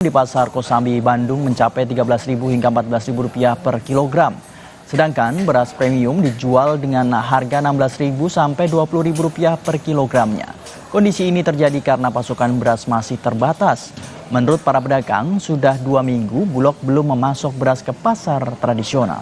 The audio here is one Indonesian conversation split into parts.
Di Pasar Kosambi, Bandung mencapai Rp13.000 hingga Rp14.000 per kilogram. Sedangkan beras premium dijual dengan harga Rp16.000 sampai Rp20.000 per kilogramnya. Kondisi ini terjadi karena pasokan beras masih terbatas. Menurut para pedagang, sudah 2 minggu Bulog belum memasok beras ke pasar tradisional.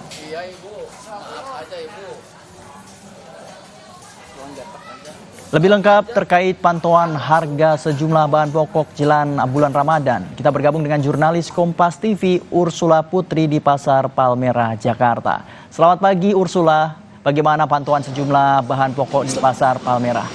Lebih lengkap terkait pantauan harga sejumlah bahan pokok jelang bulan Ramadan, kita bergabung dengan jurnalis Kompas TV Ursula Putri di Pasar Palmerah, Jakarta. Selamat pagi Ursula, bagaimana pantauan sejumlah bahan pokok di Pasar Palmerah?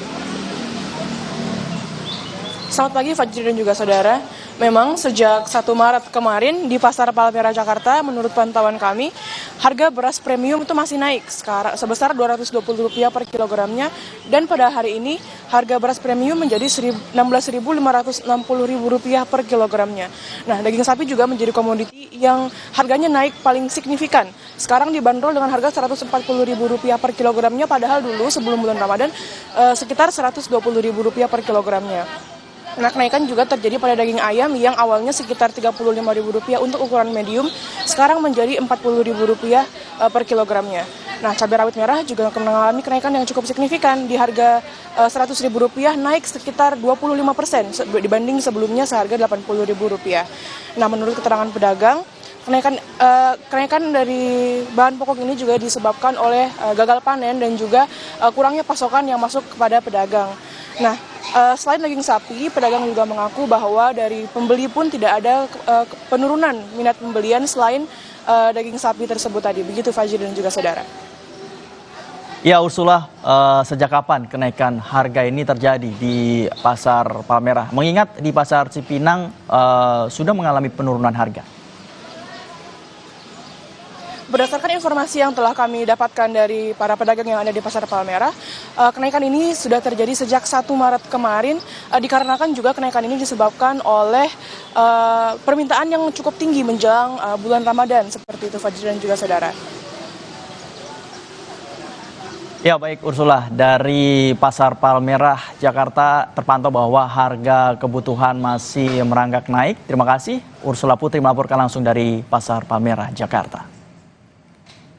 Selamat pagi Fajri dan juga saudara. Memang sejak 1 Maret kemarin di Pasar Palmerah Jakarta, menurut pantauan kami, harga beras premium itu masih naik sekarang sebesar Rp220 per kilogramnya, dan pada hari ini harga beras premium menjadi Rp16.560 per kilogramnya. Nah, daging sapi juga menjadi komoditi yang harganya naik paling signifikan. Sekarang dibanderol dengan harga Rp140.000 per kilogramnya, padahal dulu sebelum bulan Ramadan sekitar Rp120.000 per kilogramnya. Nah, kenaikan juga terjadi pada daging ayam yang awalnya sekitar Rp35.000 untuk ukuran medium, sekarang menjadi Rp40.000 per kilogramnya. Nah, cabai rawit merah juga mengalami kenaikan yang cukup signifikan, di harga Rp100.000 naik sekitar 25% dibanding sebelumnya seharga Rp80.000. Nah, menurut keterangan pedagang, kenaikan dari bahan pokok ini juga disebabkan oleh gagal panen dan juga kurangnya pasokan yang masuk kepada pedagang. Nah, selain daging sapi, pedagang juga mengaku bahwa dari pembeli pun tidak ada penurunan minat pembelian selain daging sapi tersebut tadi. Begitu Fajri dan juga saudara. Ya Ursula, sejak kapan kenaikan harga ini terjadi di Pasar Palmerah? Mengingat di Pasar Cipinang sudah mengalami penurunan harga. Berdasarkan informasi yang telah kami dapatkan dari para pedagang yang ada di Pasar Palmerah, kenaikan ini sudah terjadi sejak 1 Maret kemarin, dikarenakan juga kenaikan ini disebabkan oleh permintaan yang cukup tinggi menjelang bulan Ramadan, seperti itu Fajri dan juga saudara. Ya baik Ursula, dari Pasar Palmerah, Jakarta terpantau bahwa harga kebutuhan masih merangkak naik. Terima kasih Ursula Putri melaporkan langsung dari Pasar Palmerah, Jakarta.